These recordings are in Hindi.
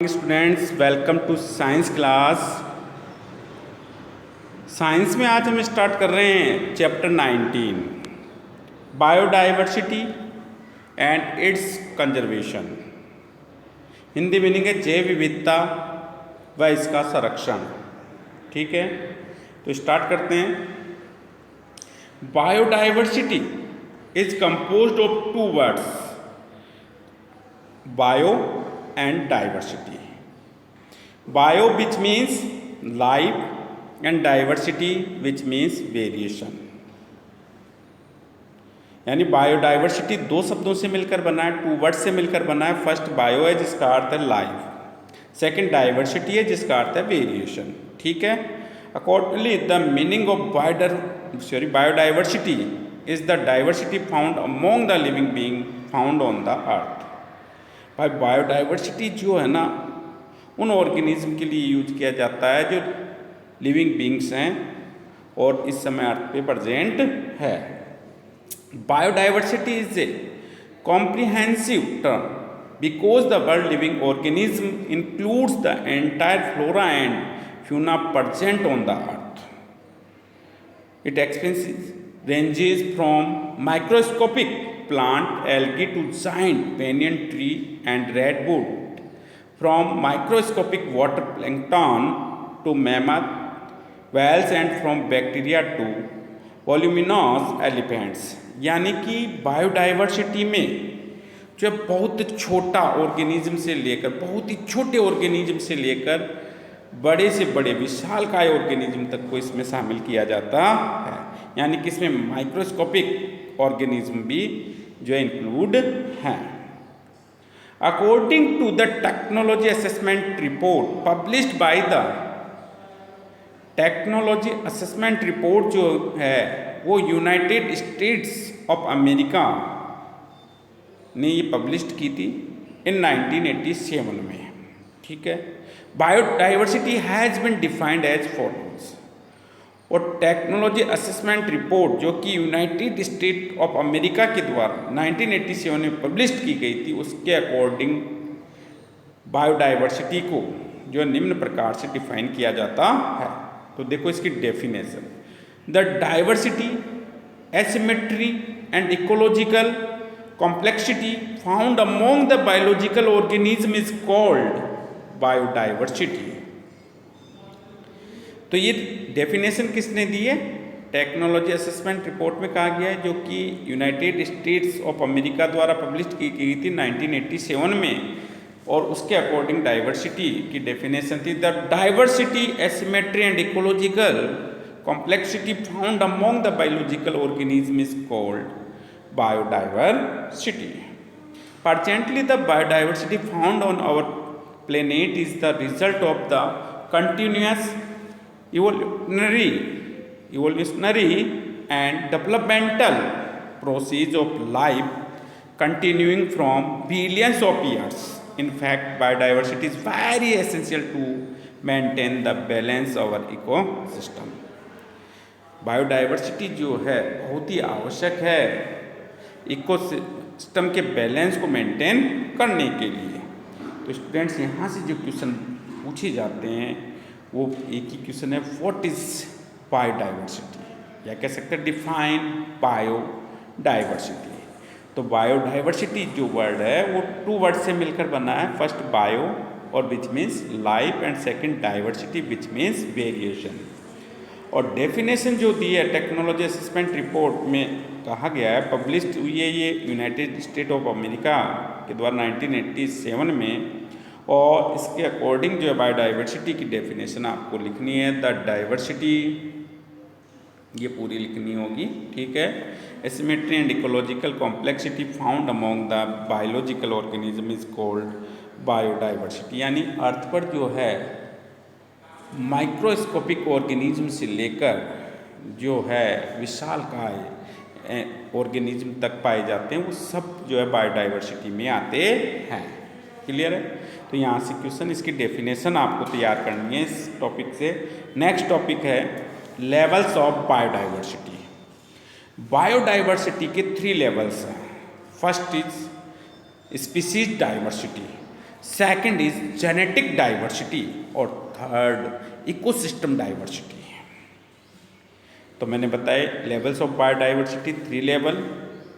Students, welcome to science class. Science में आज हम स्टार्ट कर रहे हैं chapter 19 biodiversity and its conservation. Hindi meaning है जैव विविधता व इसका संरक्षण। ठीक है, तो स्टार्ट करते हैं। Biodiversity is composed of two words, bio and diversity. Bio which means life and diversity which means variation. यानी बायोडाइवर्सिटी दो शब्दों से मिलकर बना है, टू वर्ड से मिलकर बना है। फर्स्ट बायो है जिसका अर्थ है लाइफ, सेकंड डाइवर्सिटी है जिसका अर्थ है वेरिएशन। ठीक है, accordingly the meaning of biodiversity is the diversity found among the living being found on the अर्थ। भाई बायोडाइवर्सिटी जो है ना, उन ऑर्गेनिज्म के लिए यूज किया जाता है जो लिविंग बींग्स हैं और इस समय अर्थ पे प्रेजेंट है। Biodiversity is a comprehensive term because the world living organism includes the entire flora and fauna present on the earth. It expensive ranges from microscopic plant algae to giant banyan tree and redwood, from microscopic water plankton to mammoth whales and from bacteria to voluminous elephants। यानी कि बायोडाइवर्सिटी में जो बहुत छोटा ऑर्गेनिज्म से लेकर बहुत ही छोटे ऑर्गेनिज्म से लेकर बड़े से बड़े विशालकाय ऑर्गेनिज्म तक को इसमें शामिल किया जाता है। यानी कि इसमें माइक्रोस्कोपिक ऑर्गेनिज्म भी जो इंक्लूड हैं। According to the technology assessment report published by the technology assessment report जो है वो यूनाइटेड स्टेट्स ऑफ अमेरिका ने ये पब्लिश्ड की थी इन 1987 में। ठीक है, biodiversity has been defined as follows. और टेक्नोलॉजी असेसमेंट रिपोर्ट जो कि यूनाइटेड स्टेट ऑफ अमेरिका के द्वारा 1987 में पब्लिश की गई थी, उसके अकॉर्डिंग बायोडाइवर्सिटी को जो निम्न प्रकार से डिफाइन किया जाता है। तो देखो इसकी definition, the diversity asymmetry and ecological complexity found among the biological organism is called biodiversity. तो ये डेफिनेशन किसने दी है? टेक्नोलॉजी असेसमेंट रिपोर्ट में कहा गया है, जो कि यूनाइटेड स्टेट्स ऑफ अमेरिका द्वारा पब्लिश की गई थी 1987 में। और उसके अकॉर्डिंग डाइवर्सिटी की डेफिनेशन थी, the diversity asymmetry and ecological complexity found among the biological organism is called biodiversity. Presently the biodiversity found on our planet is the result of the continuous evolutionary and developmental process of life continuing from billions of years. In fact, biodiversity is very essential to maintain the balance of our ecosystem. Biodiversity जो है बहुत ही आवश्यक है इकोसिस्टम के बैलेंस को मेंटेन करने के लिए। तो स्टूडेंट्स, यहाँ से जो क्वेश्चन पूछे जाते हैं वो एक ही क्वेश्चन है, व्हाट इज बायोडाइवर्सिटी, या कह सकते हैं डिफाइन बायोडाइवर्सिटी। तो बायोडाइवर्सिटी जो वर्ड है वो टू वर्ड से मिलकर बना है, फर्स्ट बायो और which means life and second diversity which means variation. और डेफिनेशन जो दी है टेक्नोलॉजी असेसमेंट रिपोर्ट में कहा गया है, पब्लिश्ड हुई है ये यूनाइटेड स्टेट ऑफ अमेरिका के द्वारा 1987 में। और इसके अकॉर्डिंग जो है बायोडाइवर्सिटी की डेफिनेशन आपको लिखनी है, द डाइवर्सिटी ये पूरी लिखनी होगी। ठीक है, asymmetry and ecological complexity found among the biological organism is called biodiversity. यानी अर्थ पर जो है माइक्रोस्कोपिक ऑर्गेनिज्म से लेकर जो है विशालकाय ऑर्गेनिज्म तक पाए जाते हैं, वो सब जो है बायोडाइवर्सिटी में आते हैं। क्लियर है? तो यहाँ से क्वेश्चन, इसकी डेफिनेशन आपको तैयार करनी है इस टॉपिक से। नेक्स्ट टॉपिक है लेवल्स ऑफ बायोडाइवर्सिटी। बायोडाइवर्सिटी के 3 लेवल्स हैं। First is species diversity, second is genetic diversity और थर्ड इकोसिस्टम डाइवर्सिटी। तो मैंने बताया levels of biodiversity 3 level.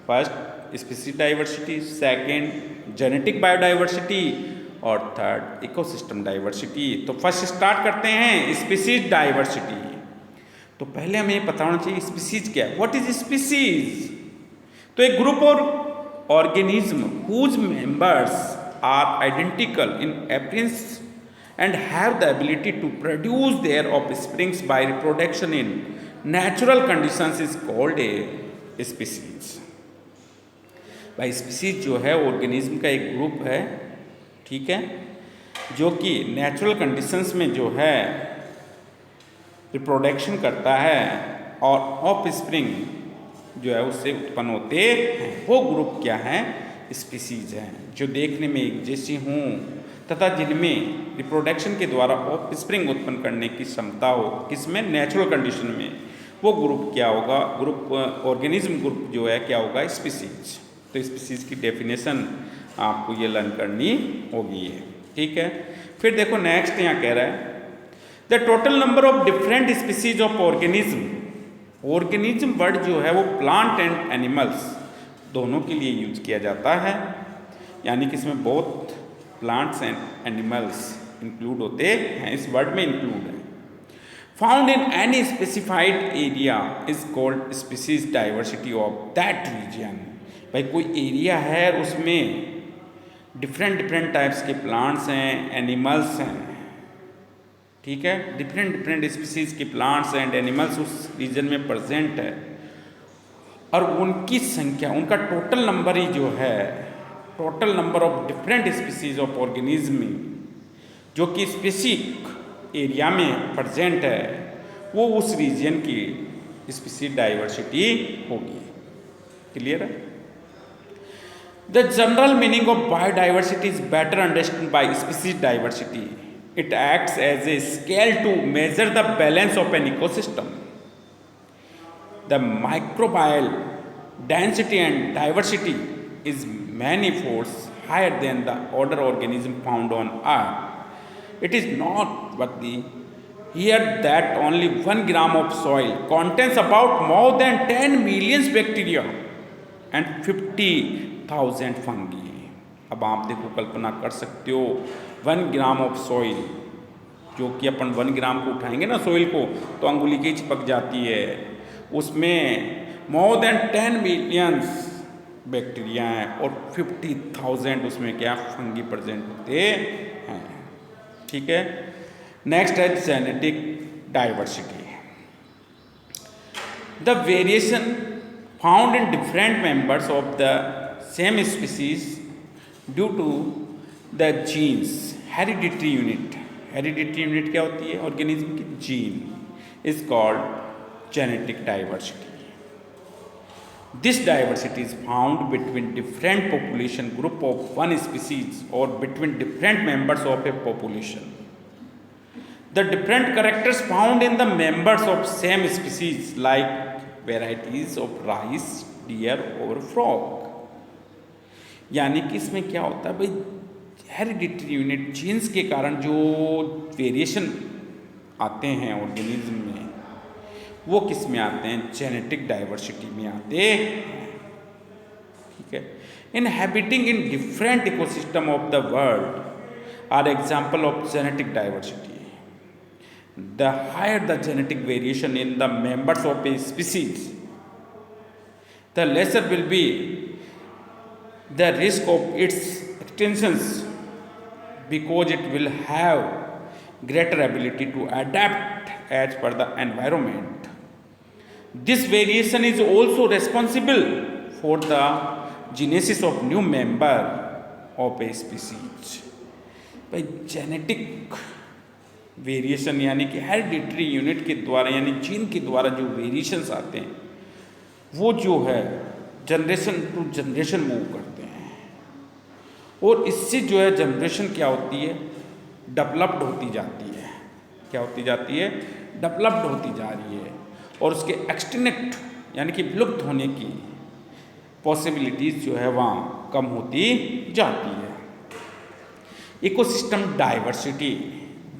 First species diversity, second genetic biodiversity और थर्ड इकोसिस्टम डाइवर्सिटी। तो फर्स्ट स्टार्ट करते हैं स्पीसीज डाइवर्सिटी। तो पहले हमें ये पता होना चाहिए स्पीसीज क्या है। What is species? तो एक ग्रुप और organism whose members are identical in appearance and have the ability to produce their offsprings by reproduction in natural conditions is called a species। भाई स्पीसीज जो है ऑर्गेनिज्म का एक ग्रुप है, ठीक है, जो कि नेचुरल कंडीशंस में जो है रिप्रोडक्शन करता है और ऑफस्प्रिंग जो है उससे उत्पन्न होते हैं, वो ग्रुप क्या है? स्पीसीज हैं, जो देखने में एक जैसी हों तथा जिनमें रिप्रोडक्शन के द्वारा ऑफस्प्रिंग उत्पन्न करने की क्षमता हो, किसमें? नेचुरल कंडीशन में। वो ग्रुप क्या होगा? ग्रुप ऑर्गेनिज्म ग्रुप जो है क्या होगा? स्पीसीज। तो स्पीसीज की डेफिनेशन आपको ये लर्न करनी होगी, ठीक है। फिर देखो नेक्स्ट यहाँ कह रहा है the total number of different species of organism. Organism word जो है वो प्लांट एंड एनिमल्स दोनों के लिए यूज किया जाता है, यानी कि इसमें बहुत प्लांट्स एंड एनिमल्स इंक्लूड होते हैं, इस वर्ड में इंक्लूड है। Found in any specified area is called species diversity of that region. भाई कोई एरिया है उसमें डिफरेंट टाइप्स के प्लांट्स हैं, एनिमल्स हैं, ठीक है, डिफरेंट स्पीसीज के प्लांट्स एंड एनिमल्स उस रीजन में प्रेजेंट है और उनकी संख्या, उनका टोटल नंबर ही जो है, total number of different species of organism जो कि स्पेसिफिक एरिया में प्रेजेंट है, वो उस रीजन की स्पीसीज डाइवर्सिटी होगी। क्लियर है? The general meaning of biodiversity is better understand by species diversity. It acts as a scale to measure the balance of an ecosystem. The microbial density and diversity is many folds higher than the order organism found on earth. It is not but the here that only 1 gram of soil contains about more than 10 million bacteria and 50,000 fungi। अब आप देखो, कल्पना कर सकते हो 1 ग्राम ऑफ सॉइल, जो कि अपन 1 ग्राम को उठाएंगे ना सॉइल को तो अंगुली की चिपक जाती है, उसमें मोर देन 10 मिलियंस बैक्टीरिया हैं और 50,000 उसमें क्या फंगी प्रेजेंट होते हैं, ठीक है। नेक्स्ट है genetic diversity. The variation found in different members of the same species due to the genes hereditary unit. Hereditary unit क्या होती है? ऑर्गेनिज्म की gene, is called genetic diversity. This diversity is found between different population group of one species or between different members of a population. The different characters found in the members of same species like varieties of rice, deer or frog। यानी कि इसमें क्या होता है भाई, हेरिडिटरी यूनिट जीन्स के कारण जो वेरिएशन आते हैं ऑर्गेनिज्म में, वो किस में आते हैं? जेनेटिक डाइवर्सिटी में आते हैं, ठीक है। Inhabiting in different ecosystem of the world are example of genetic diversity. The higher the genetic variation in the members of a species, the lesser will be the risk of its extensions because it will have greater ability to adapt as per the environment. This variation is also responsible for the genesis of new member of a species। भाई जेनेटिक वेरिएशन यानी कि हेरिडिटरी यूनिट के द्वारा यानी जीन के द्वारा जो वेरिएशंस आते हैं, वो जो है जनरेशन टू जनरेशन मूव करते हैं और इससे जो है जनरेशन क्या होती है? डेवलप्ड होती जाती है। क्या होती जाती है? डेवलप्ड होती जा रही है और उसके एक्सटिंक्ट यानी कि विलुप्त होने की पॉसिबिलिटीज़ जो है वहाँ कम होती जाती है। ecosystem diversity,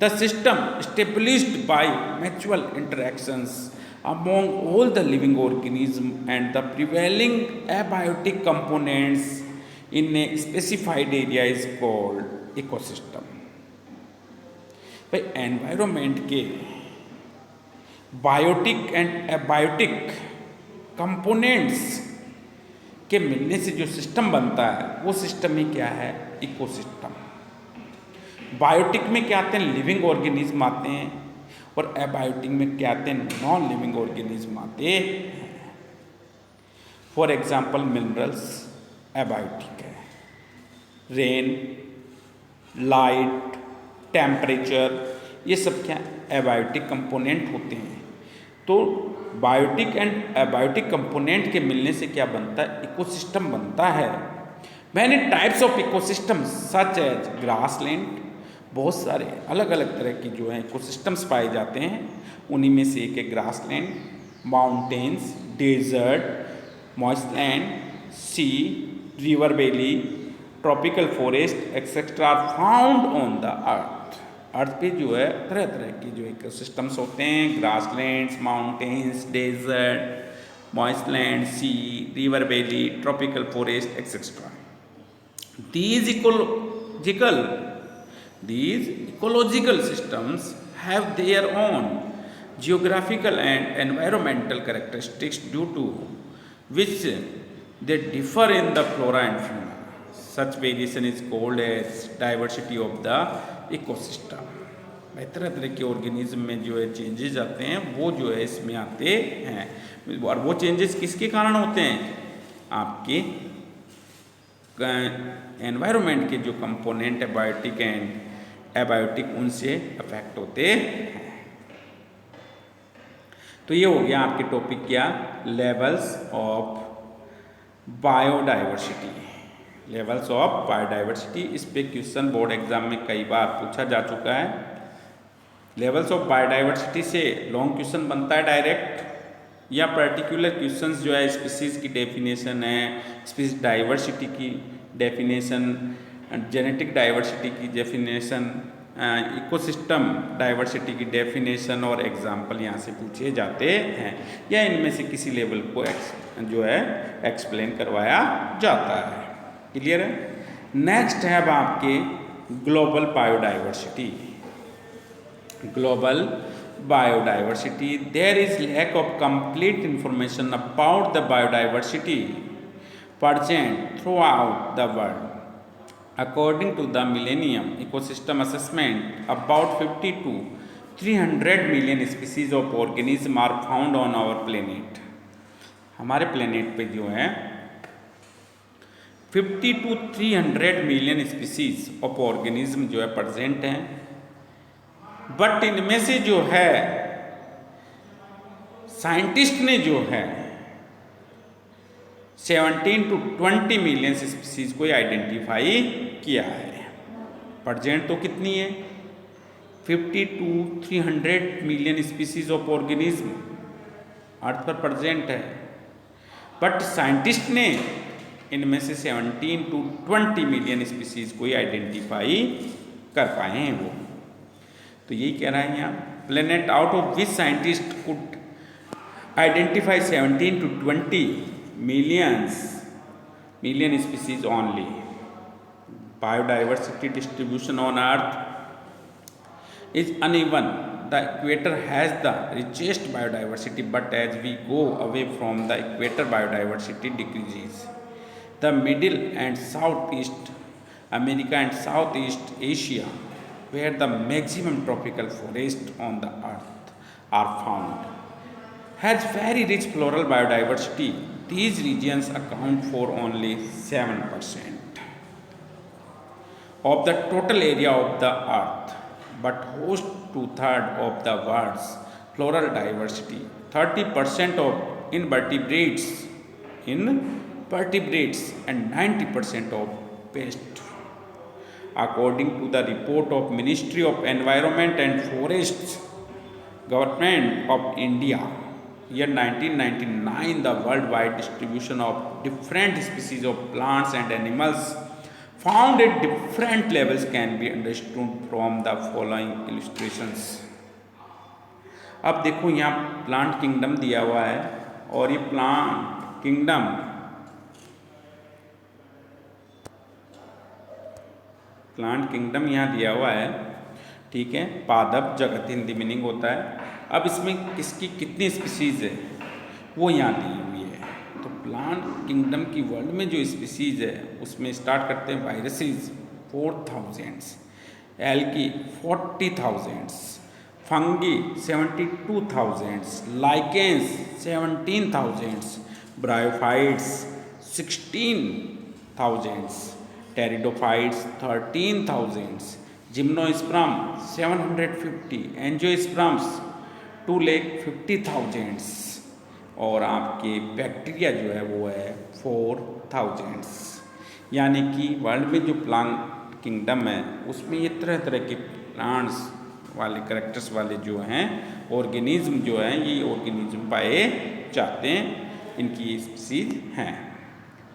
the system established by mutual interactions among all the living organisms and the prevailing abiotic components in a specified area is called ecosystem. भाई एनवायरमेंट के बायोटिक एंड एबायोटिक कंपोनेंट्स के मिलने से जो सिस्टम बनता है वो सिस्टम ही क्या है, इकोसिस्टम। बायोटिक में क्या आते हैं, लिविंग ऑर्गेनिज्म आते हैं, और एबायोटिक में क्या आते हैं, नॉन लिविंग ऑर्गेनिज्म आते हैं। फॉर एग्जांपल मिनरल्स एबायोटिक है, रेन, लाइट, टेम्परेचर, ये सब क्या एबायोटिक कंपोनेंट होते हैं। तो बायोटिक एंड एबायोटिक कंपोनेंट के मिलने से क्या बनता है, इकोसिस्टम बनता है। Many types of ecosystem such as grassland, बहुत सारे अलग अलग तरह की जो है इकोसिस्टम्स पाए जाते हैं, उन्हीं में से एक है grassland, mountains, desert, moistland, sea, river valley, tropical forest etcetera are found on the earth. Earth पे जो है तरह तरह की जो इकोसिस्टम्स होते हैं, grasslands, mountains, desert, moistland, sea, river valley, tropical forest etcetera. These ecological systems have their own geographical and environmental characteristics due to which they differ in the flora and fauna. Such variation is called as diversity of the ecosystem. तरह तरह के ऑर्गेनिज्म में जो है चेंजेस आते हैं वो जो है इसमें आते हैं, और वो चेंजेस किसके कारण होते हैं, आपके एनवायरनमेंट के जो कंपोनेंट है बायोटिक एंड एबायोटिक उनसे अफेक्ट होते हैं। तो ये हो गया आपके टॉपिक क्या, levels of biodiversity. Levels of biodiversity, इस पे क्वेश्चन बोर्ड एग्जाम में कई बार पूछा जा चुका है। लेवल्स ऑफ बायोडाइवर्सिटी से लॉन्ग क्वेश्चन बनता है डायरेक्ट, या पर्टिकुलर क्वेश्चंस जो है स्पीसीज की डेफिनेशन है, स्पीसीज डाइवर्सिटी की डेफिनेशन, जेनेटिक डाइवर्सिटी की डेफिनेशन, इकोसिस्टम डाइवर्सिटी की डेफिनेशन और एग्जाम्पल यहाँ से पूछे जाते हैं, या इनमें से किसी लेवल को जो है एक्सप्लेन करवाया जाता है। क्लियर है। नेक्स्ट है अब आपके global biodiversity. Global biodiversity, there is lack of complete information about the biodiversity present throughout the world. According to the Millennium Ecosystem Assessment, about 50 to 300 million species of organisms are found on our planet. हमारे प्लेनेट पे जो है 50 to 300 million species of organism जो है प्रेजेंट हैं, बट इनमें से जो है साइंटिस्ट ने जो है 17 to 20 मिलियन स्पीसीज को आइडेंटिफाई किया है। प्रेजेंट तो कितनी है, 50 to 300 million species of organism earth पर प्रेजेंट है, बट साइंटिस्ट ने इनमें से 17 to 20 मिलियन स्पीसीज को आइडेंटिफाई कर पाए हैं वो। तो यही कह रहा है यहाँ, planet out of which scientist could identify 17 to 20 million species only. Biodiversity distribution on earth is uneven. The equator has the richest biodiversity, but as we go away from the equator, biodiversity decreases. The Middle and Southeast America and Southeast Asia, where the maximum tropical forests on the earth are found, has very rich floral biodiversity. These regions account for only 7% of the total area of the earth, but host 2/3 of the world's floral diversity. 30% of invertebrates and 90% of pests. According to the report of Ministry of Environment and Forests, Government of India, year 1999, the worldwide distribution of different species of plants and animals found at different levels can be understood from the following illustrations. अब देखो यहाँ प्लांट किंगडम दिया हुआ है और ये प्लांट किंगडम यहाँ दिया हुआ है, ठीक है। पादप जगत हिंदी मीनिंग होता है। अब इसमें किसकी कितनी स्पीसीज है वो यहाँ दी हुई है। तो प्लांट किंगडम की वर्ल्ड में जो स्पीसीज है उसमें स्टार्ट करते हैं viruses 4000, algae 40,000, fungi 72,000, lichens 17,000, bryophytes 16,000, pteridophytes 13,000, gymnosperm 750, angiosperms 2,50,000 और आपके बैक्टीरिया जो है वो है 4,000। यानी कि वर्ल्ड में जो प्लांट किंगडम है उसमें ये तरह तरह के प्लांट्स वाले करेक्टर्स वाले जो हैं ऑर्गेनिज्म जो हैं ये ऑर्गेनिज्म पाए जाते हैं, इनकी स्पीसीज हैं।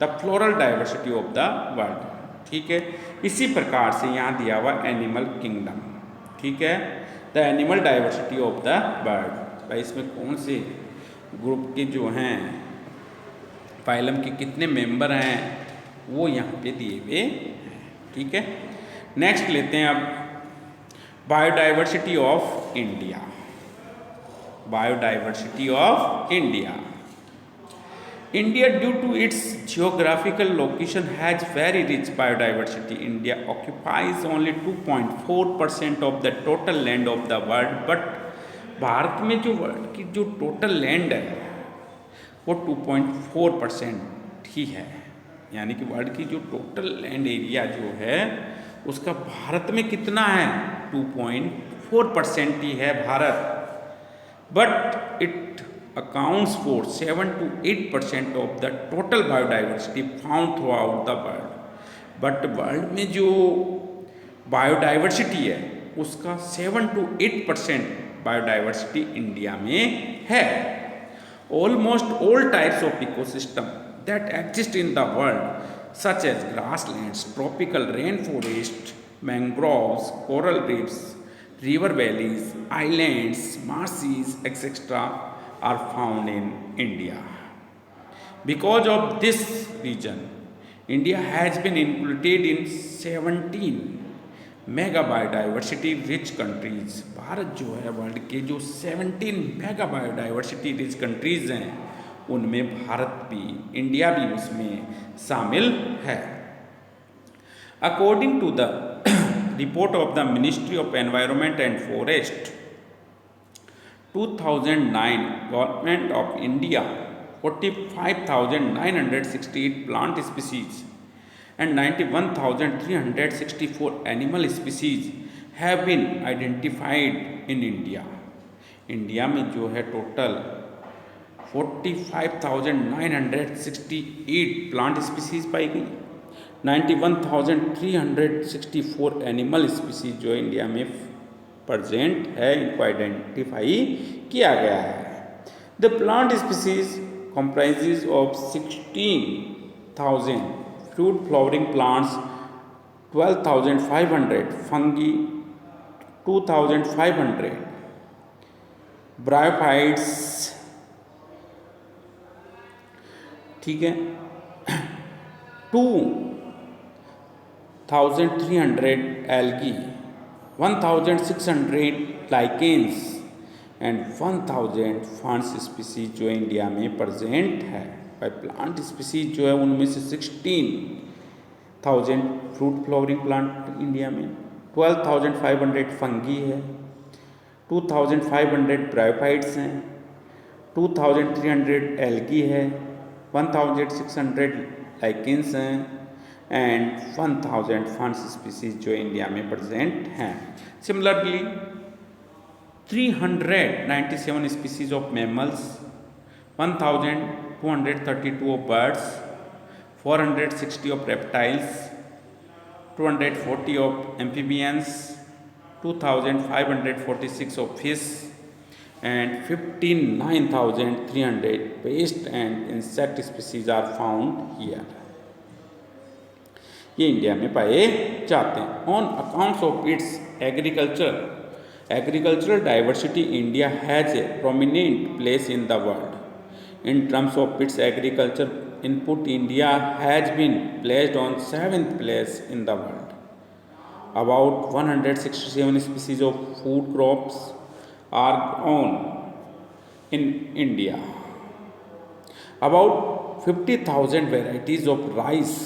The floral diversity of the world, ठीक है। इसी प्रकार से यहाँ दिया हुआ एनिमल किंगडम, ठीक है। The animal diversity of the bird, भाई इसमें कौन से ग्रुप के जो हैं फाइलम के कितने मेंबर हैं वो यहाँ पे दिए हुए हैं, ठीक है। नेक्स्ट लेते हैं अब biodiversity of India. Biodiversity of India, India, due to its geographical location, has very rich biodiversity. India occupies only 2.4% of the total land of the world, but Bharat में जो वर्ल्ड की जो टोटल लैंड है वो 2.4% ही है। यानी कि वर्ल्ड की जो टोटल लैंड एरिया जो है उसका भारत में कितना है, 2.4% ही है Bharat. But it accounts for 7 to 8% of the total biodiversity found throughout the world. But world में जो बायोडाइवर्सिटी है उसका 7 to 8% बायोडाइवर्सिटी इंडिया में है। Almost all types of ecosystem that exist in the world such as grasslands, tropical rainforest, mangroves, coral reefs, river valleys, islands, marshes, etc. are found in India. Because of this region, India has been included in 17 mega biodiversity rich countries. Bharat जो है वर्ल्ड के जो 17 मेगा बायोडाइवर्सिटी रिच कंट्रीज हैं उनमें भारत भी, इंडिया भी उसमें शामिल है। According to the report of the ministry of environment and forest 2009, Government of India 45,968 plant species and 91,364 animal species have been identified in India. India में जो है टोटल 45,968 प्लांट स्पीसीज पाई गई, 91,364 एनिमल स्पीसीज जो इंडिया में प्रेजेंट है, इनको आइडेंटिफाई किया गया है। The plant species comprises of 16,000 fruit flowering plants, 12,500 fungi, 2,500 bryophytes, ठीक है, 2,300 algae, 1,600 lichens and 1,000 ferns species जो इंडिया में प्रेजेंट है। भाई प्लांट स्पीसीज जो है उनमें से 16,000 फ्रूट फ्लावरिंग प्लांट इंडिया में, 12,500 फंगी है, 2,500 ब्रायोफाइट्स हैं, 2,300 एल्गी है, 1,600 लाइकेंस हैं एंड 1,000 फर्न्स स्पीसीज जो इंडिया में प्रेजेंट हैं। Similarly 397 species of mammals, 1,232 of birds, 460 of reptiles, 240 of amphibians, 2,546 of fish and 59,300 pest and insect species are found here. ये इंडिया में पाए जाते हैं। On accounts of its agricultural diversity India has a prominent place in the world. In terms of its agriculture input, India has been placed on 7th place in the world. About 167 species of food crops are grown in India. About 50,000 varieties of rice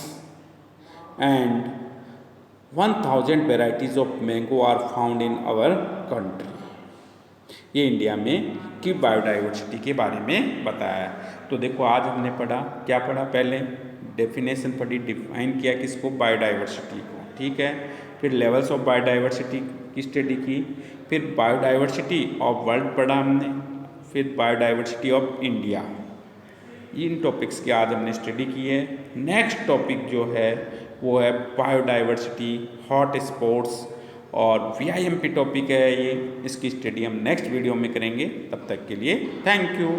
and 1,000 varieties of mango are found in our country. ये इंडिया में की बायोडाइवर्सिटी के बारे में बताया। तो देखो आज हमने पढ़ा, क्या पढ़ा, पहले डेफिनेशन पढ़ी, डिफाइन किया किसको, बायोडाइवर्सिटी को, ठीक है। फिर लेवल्स ऑफ बायोडाइवर्सिटी की स्टडी की, फिर बायोडाइवर्सिटी ऑफ वर्ल्ड पढ़ा हमने, फिर biodiversity of India. In topics की आज हमने स्टडी की है। नेक्स्ट टॉपिक जो है वो है बायोडाइवर्सिटी, हॉट स्पॉट्स और VIMP टॉपिक है ये। इसकी स्टडी हम नेक्स्ट वीडियो में करेंगे। तब तक के लिए थैंक यू।